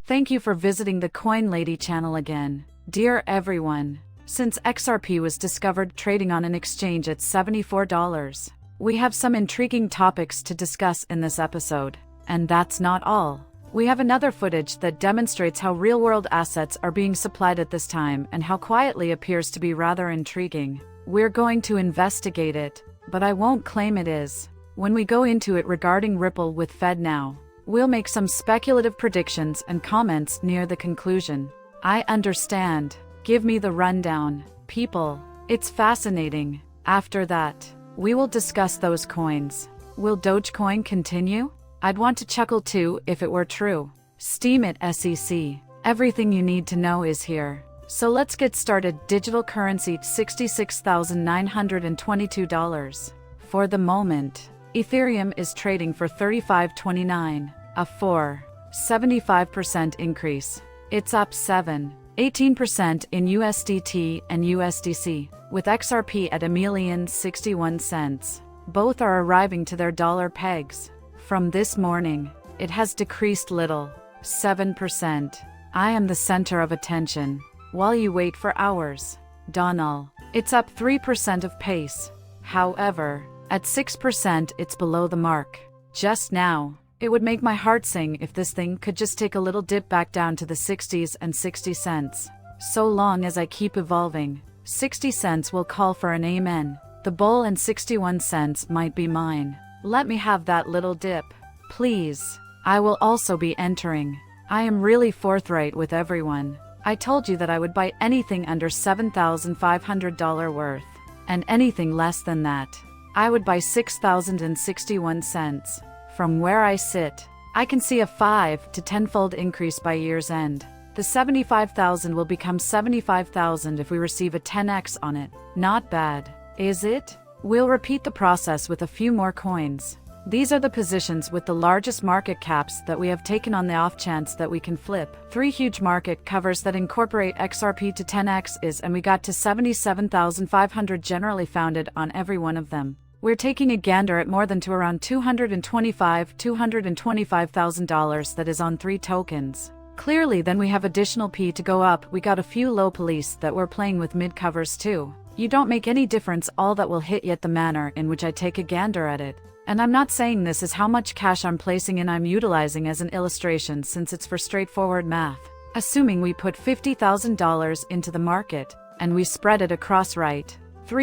Thank you for visiting the Coin Lady channel again. Dear everyone, since XRP was discovered trading on an exchange at $74, we have some intriguing topics to discuss in this episode. And that's not all. We have another footage that demonstrates how real-world assets are being supplied at this time and how quietly appears to be rather intriguing. We're going to investigate it, but I won't claim it is. When we go into it regarding Ripple with Fednow, we'll make some speculative predictions and comments near the conclusion. I understand. Give me the rundown, people. It's fascinating. After that, we will discuss those coins. Will Dogecoin continue? I'd want to chuckle too if it were true. Steam it, SEC. Everything you need to know is here. So let's get started. Digital currency $66,922. For the moment, Ethereum is trading for $35.29, a 4.75% increase. It's up 7.18% in USDT and USDC, with XRP at $1,061,000. Both are arriving to their dollar pegs. From this morning, it has decreased little, 7%. I am the center of attention. While you wait for hours, Donal, it's up 3% of pace. However, at 6% it's below the mark. Just now, it would make my heart sing if this thing could just take a little dip back down to the 60s and 60 cents. So long as I keep evolving, 60 cents will call for an amen. The bull and 61 cents might be mine. Let me have that little dip, please. I will also be entering. I am really forthright with everyone. I told you that I would buy anything under $7,500 worth, and anything less than that, I would buy 6,061 cents. From where I sit, I can see a 5 to 10-fold increase by year's end. The 75,000 will become 75,000 if we receive a 10x on it. Not bad, is it? We'll repeat the process with a few more coins. These are the positions with the largest market caps that we have taken on the off chance that we can flip. 3 huge market covers that incorporate XRP to 10x is, and we got to 77,500 generally founded on every one of them. We're taking a gander at more than to around $225,000 that is on 3 tokens. Clearly then we have additional P to go up. We got a few low police that we're playing with mid covers too. You don't make any difference, all that will hit yet the manner in which I take a gander at it. And I'm not saying this is how much cash I'm placing in, I'm utilizing as an illustration since it's for straightforward math. Assuming we put $50,000 into the market, and we spread it across 3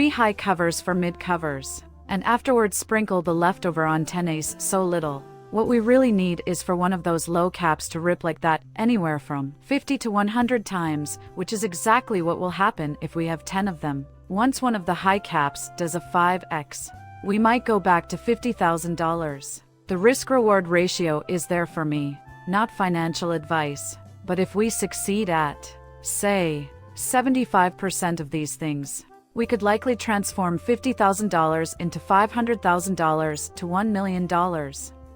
high covers for mid covers, and afterwards sprinkle the leftover on 10 ace, so little. What we really need is for one of those low caps to rip like that, anywhere from 50 to 100 times, which is exactly what will happen if we have 10 of them. Once one of the high caps does a 5x, we might go back to $50,000. The risk-reward ratio is there for me, not financial advice. But if we succeed at, say, 75% of these things, we could likely transform $50,000 into $500,000 to $1 million.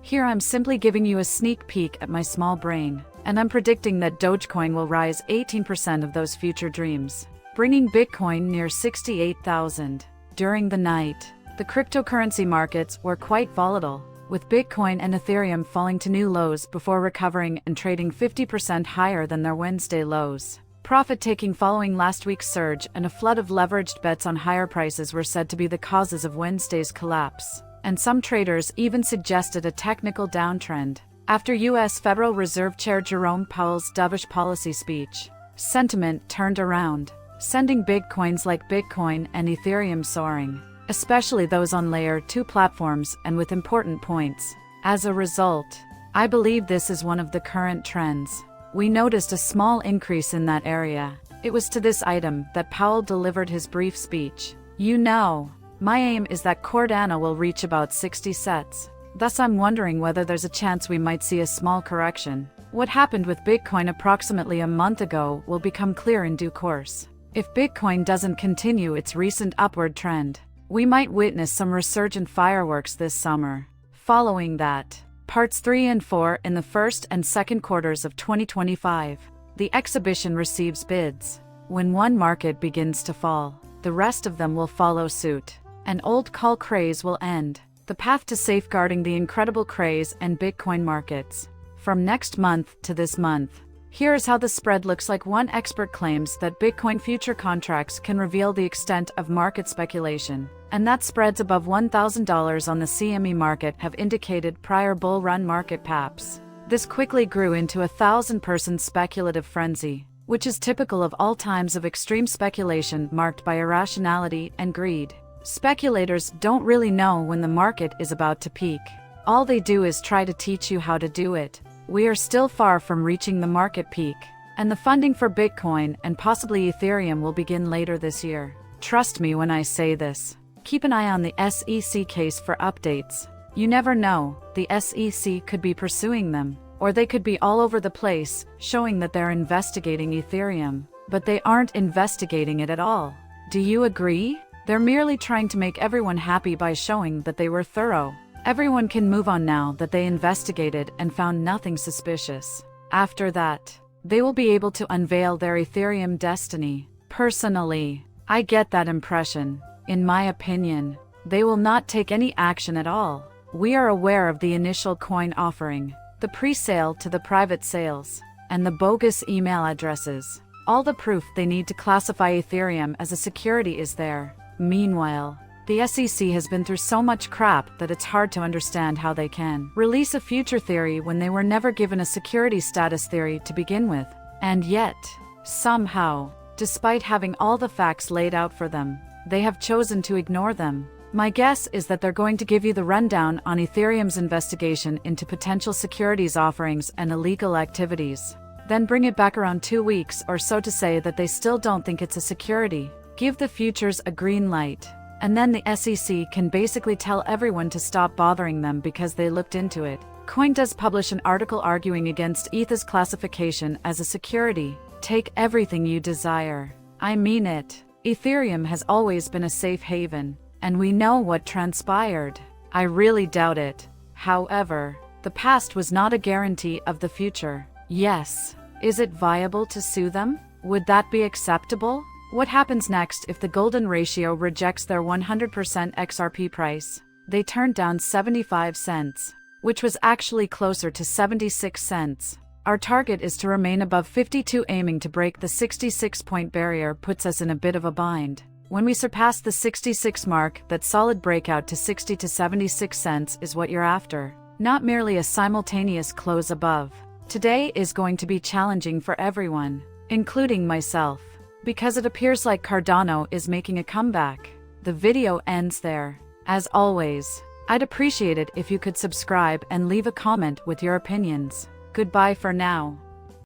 Here I'm simply giving you a sneak peek at my small brain, and I'm predicting that Dogecoin will rise 18% of those future dreams, bringing Bitcoin near 68,000. During the night, the cryptocurrency markets were quite volatile, with Bitcoin and Ethereum falling to new lows before recovering and trading 50% higher than their Wednesday lows. Profit-taking following last week's surge and a flood of leveraged bets on higher prices were said to be the causes of Wednesday's collapse, and some traders even suggested a technical downtrend. After U.S. Federal Reserve Chair Jerome Powell's dovish policy speech, sentiment turned around, sending big coins like Bitcoin and Ethereum soaring, especially those on Layer 2 platforms and with important points. As a result, I believe this is one of the current trends. We noticed a small increase in that area. It was to this item that Powell delivered his brief speech. You know, my aim is that Cardano will reach about 60 sets. Thus I'm wondering whether there's a chance we might see a small correction. What happened with Bitcoin approximately a month ago will become clear in due course. If Bitcoin doesn't continue its recent upward trend, we might witness some resurgent fireworks this summer. Following that, Parts 3 and 4 in the first and second quarters of 2025. The exhibition receives bids. When one market begins to fall, the rest of them will follow suit. An old call craze will end. The path to safeguarding the incredible craze and Bitcoin markets. From next month to this month, Here's how the spread looks like. One expert claims that Bitcoin future contracts can reveal the extent of market speculation, and that spreads above $1,000 on the CME market have indicated prior bull run market paps. This quickly grew into a 1,000-person speculative frenzy, which is typical of all times of extreme speculation marked by irrationality and greed. Speculators don't really know when the market is about to peak. All they do is try to teach you how to do it. We are still far from reaching the market peak, and the funding for Bitcoin and possibly Ethereum will begin later this year. Trust me when I say this. Keep an eye on the SEC case for updates. You never know, the SEC could be pursuing them, or they could be all over the place, showing that they're investigating Ethereum, but they aren't investigating it at all. Do you agree? They're merely trying to make everyone happy by showing that they were thorough. Everyone can move on now that they investigated and found nothing suspicious. After that, they will be able to unveil their Ethereum destiny. Personally, I get that impression. In my opinion, they will not take any action at all. We are aware of the initial coin offering, the pre-sale to the private sales, and the bogus email addresses. All the proof they need to classify Ethereum as a security is there. Meanwhile, the SEC has been through so much crap that it's hard to understand how they can release a future theory when they were never given a security status theory to begin with. And yet, somehow, despite having all the facts laid out for them, they have chosen to ignore them. My guess is that they're going to give you the rundown on Ethereum's investigation into potential securities offerings and illegal activities, then bring it back around 2 weeks or so to say that they still don't think it's a security. Give the futures a green light, and then the SEC can basically tell everyone to stop bothering them because they looked into it. CoinDesk published an article arguing against ETH's classification as a security. Take everything you desire. I mean it. Ethereum has always been a safe haven, and we know what transpired. I really doubt it. However, the past was not a guarantee of the future. Yes. Is it viable to sue them? Would that be acceptable? What happens next if the golden ratio rejects their 100% XRP price? They turned down 75 cents, which was actually closer to 76 cents. Our target is to remain above 52. Aiming to break the 66-point barrier puts us in a bit of a bind. When we surpass the 66 mark, that solid breakout to 60 to 76 cents is what you're after, not merely a simultaneous close above. Today is going to be challenging for everyone, including myself, because it appears like Cardano is making a comeback. The video ends there. As always, I'd appreciate it if you could subscribe and leave a comment with your opinions. Goodbye for now.